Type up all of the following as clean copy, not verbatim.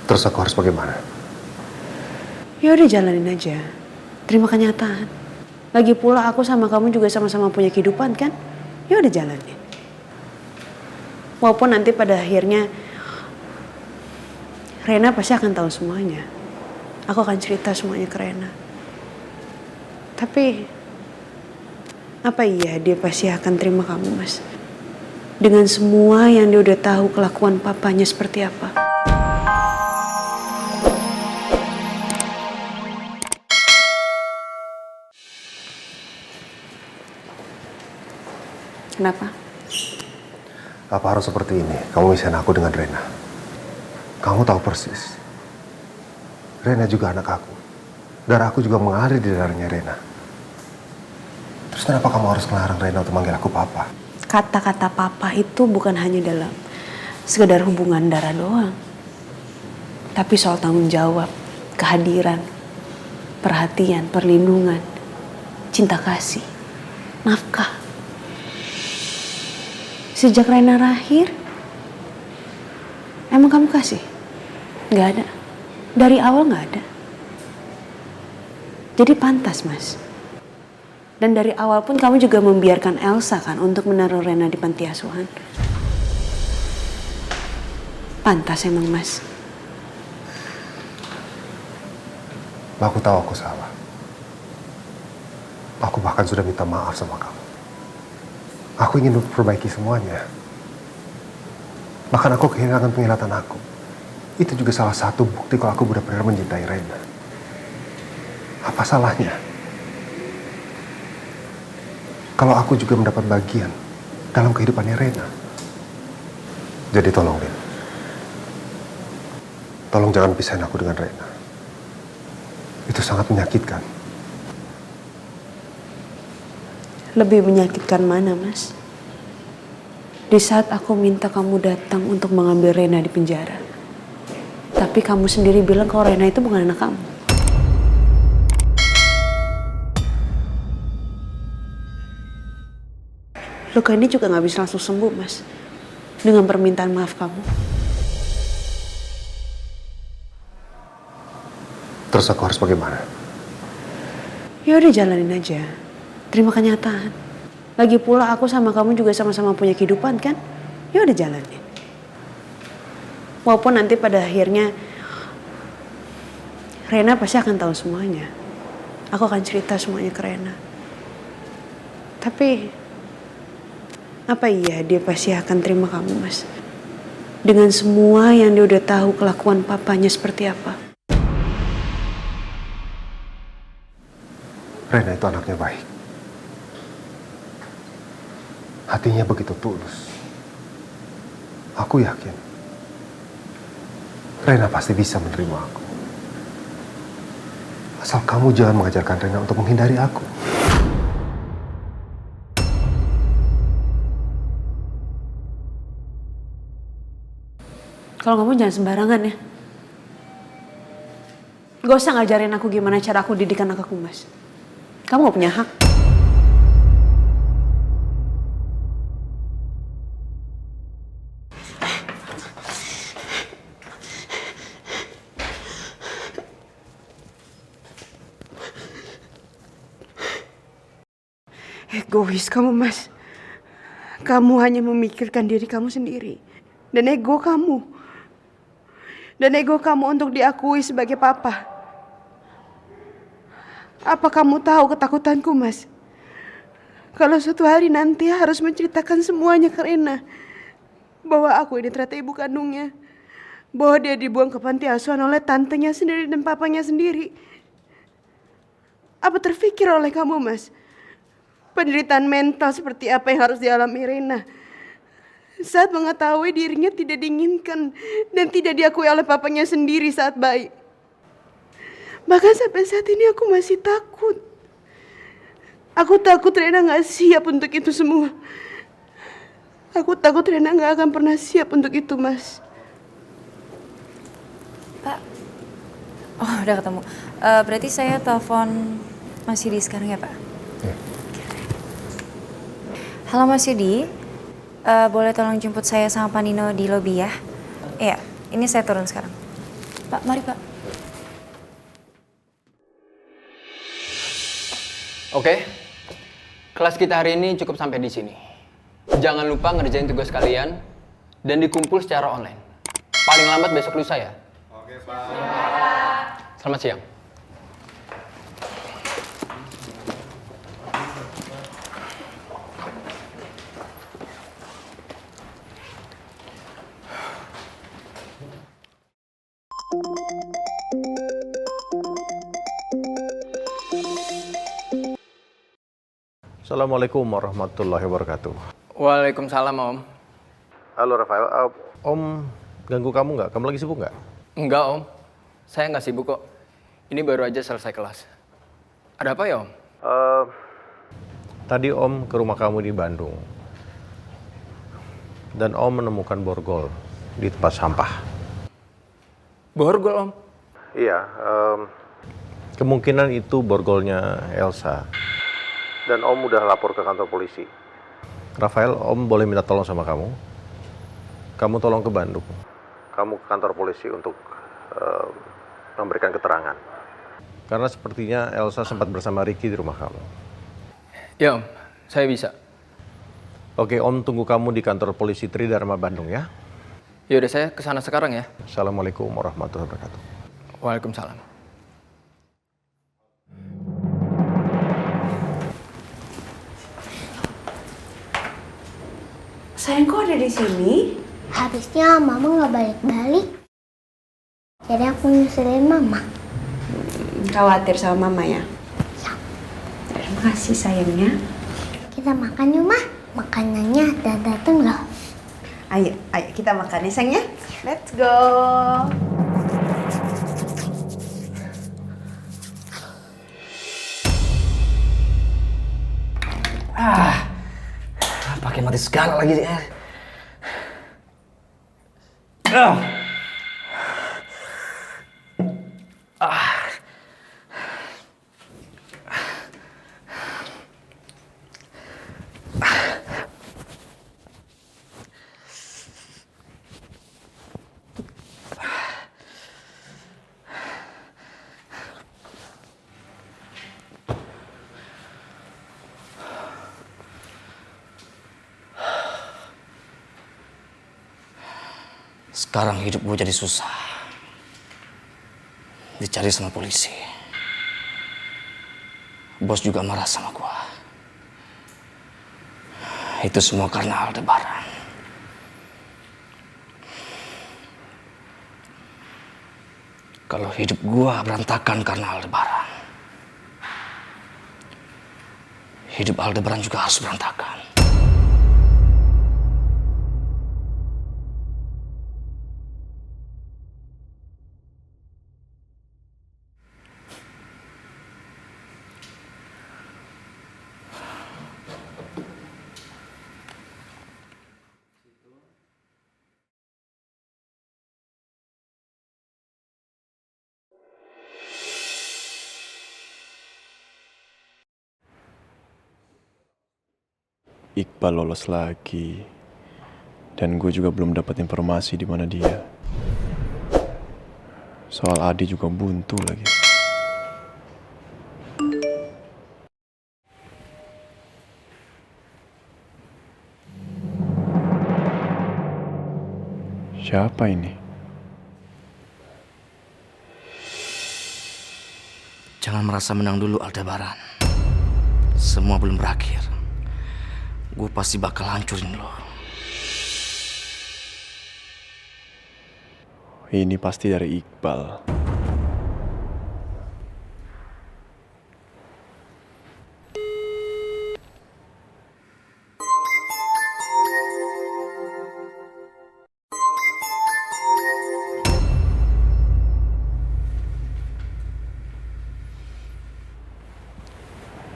Terus aku harus bagaimana? Ya udah jalanin aja. Terima kenyataan. Lagi pula aku sama kamu juga sama-sama punya kehidupan kan? Ya udah jalanin. Walaupun nanti pada akhirnya Rena pasti akan tahu semuanya. Aku akan cerita semuanya ke Rena. Tapi apa iya dia pasti akan terima kamu, Mas? Dengan semua yang dia udah tahu kelakuan papanya seperti apa. Kenapa? Apa harus seperti ini? Kamu misahin aku dengan Rena. Kamu tahu persis. Rena juga anak aku. Darah aku juga mengalir di darahnya Rena. Terus kenapa kamu harus ngelarang Rena untuk manggil aku papa? Kata-kata papa itu bukan hanya dalam sekedar hubungan darah doang. Tapi soal tanggung jawab, kehadiran, perhatian, perlindungan, cinta kasih, nafkah. Sejak Rena lahir, emang kamu kasih? Nggak ada. Dari awal nggak ada. Jadi pantas, Mas. Dan dari awal pun kamu juga membiarkan Elsa kan untuk menaruh Rena di panti asuhan. Pantas emang, Mas. Aku tahu aku salah. Aku bahkan sudah minta maaf sama kamu. Aku ingin memperbaiki semuanya. Bahkan aku kehilangan penglihatan aku. Itu juga salah satu bukti kalau aku benar-benar mencintai Rena. Apa salahnya? Kalau aku juga mendapat bagian dalam kehidupannya Rena. Jadi tolong, Lin. Tolong jangan pisahin aku dengan Rena. Itu sangat menyakitkan. Lebih menyakitkan mana, Mas? Di saat aku minta kamu datang untuk mengambil Rena di penjara. Tapi kamu sendiri bilang kalau Rena itu bukan anak kamu. Luka ini juga gak bisa langsung sembuh, Mas. Dengan permintaan maaf kamu. Terus aku harus bagaimana? Ya udah jalanin aja. Terima kenyataan. Lagi pula aku sama kamu juga sama-sama punya kehidupan kan? Ya udah jalanin. Walaupun nanti pada akhirnya Rena pasti akan tahu semuanya. Aku akan cerita semuanya ke Rena. Tapi apa iya dia pasti akan terima kamu, Mas? Dengan semua yang dia udah tahu kelakuan papanya seperti apa. Rena itu anaknya baik. Hatinya begitu tulus. Aku yakin Rena pasti bisa menerima aku. Asal kamu jangan mengajarkan Rena untuk menghindari aku. Kalau kamu jangan sembarangan ya. Gak usah ngajarin aku gimana cara aku didik anak aku, Mas. Kamu gak punya hak. Egois kamu, Mas. Kamu hanya memikirkan diri kamu sendiri. Dan ego kamu. Dan ego kamu untuk diakui sebagai papa. Apa kamu tahu ketakutanku, Mas? Kalau suatu hari nanti harus menceritakan semuanya ke Rena. Bahwa aku ini ternyata ibu kandungnya. Bahwa dia dibuang ke panti asuhan oleh tantenya sendiri dan papanya sendiri. Apa terfikir oleh kamu, Mas? Penderitaan mental seperti apa yang harus dialami Rena saat mengetahui dirinya tidak diinginkan dan tidak diakui oleh papanya sendiri saat bayi. Bahkan sampai saat ini aku masih takut. Aku takut Rena gak siap untuk itu semua. Aku takut Rena gak akan pernah siap untuk itu, Mas. Pak, oh udah ketemu. Berarti saya telepon Mas Yudi sekarang ya, Pak? Ya. Halo Mas Yudi, boleh tolong jemput saya sama Pak Nino di lobi ya? Iya, ini saya turun sekarang. Pak, mari Pak. Oke, kelas kita hari ini cukup sampai di sini. Jangan lupa ngerjain tugas kalian dan dikumpul secara online. Paling lambat besok lusa ya. Oke, Pak. Selamat siang. Assalamualaikum warahmatullahi wabarakatuh. Waalaikumsalam, Om. Halo Rafael, Om ganggu kamu nggak? Kamu lagi sibuk nggak? Enggak, Om. Saya nggak sibuk kok. Ini baru aja selesai kelas. Ada apa ya, Om? Tadi Om ke rumah kamu di Bandung. Dan Om menemukan borgol di tempat sampah. Borgol, Om? Iya, kemungkinan itu borgolnya Elsa. Dan Om udah lapor ke kantor polisi. Rafael, Om boleh minta tolong sama kamu? Kamu tolong ke Bandung. Kamu ke kantor polisi untuk memberikan keterangan. Karena sepertinya Elsa sempat bersama Ricky di rumah kamu. Ya, Om. Saya bisa. Oke, Om tunggu kamu di kantor polisi Tridharma Bandung ya. Yaudah, saya kesana sekarang ya. Assalamualaikum warahmatullahi wabarakatuh. Waalaikumsalam. Sayang, kok ada di sini? Habisnya mama nggak balik-balik. Jadi aku nyusulin mama. Khawatir sama mama ya? Terima kasih sayangnya. Kita makan yuk, Ma. Makanannya udah dateng loh. Ayo kita makan ya sayangnya. Let's go. Pakai mati segala lagi. Sekarang hidup gue jadi susah. Dicari sama polisi. Bos juga marah sama gue. Itu semua karena Aldebaran. Kalau hidup gue berantakan karena Aldebaran, hidup Aldebaran juga harus berantakan. Iqbal lolos lagi, dan gue juga belum dapat informasi di mana dia. Soal Adi juga buntu lagi. Siapa ini? Jangan merasa menang dulu, Aldebaran. Semua belum berakhir. Gue pasti bakal hancurin lo. Ini pasti dari Iqbal.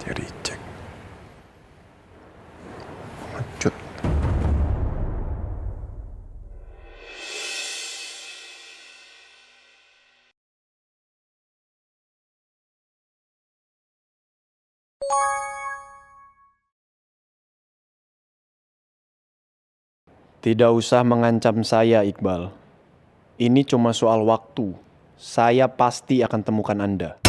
Jadi cek. Mencut. Tidak usah mengancam saya, Iqbal. Ini cuma soal waktu. saya pasti akan temukan Anda.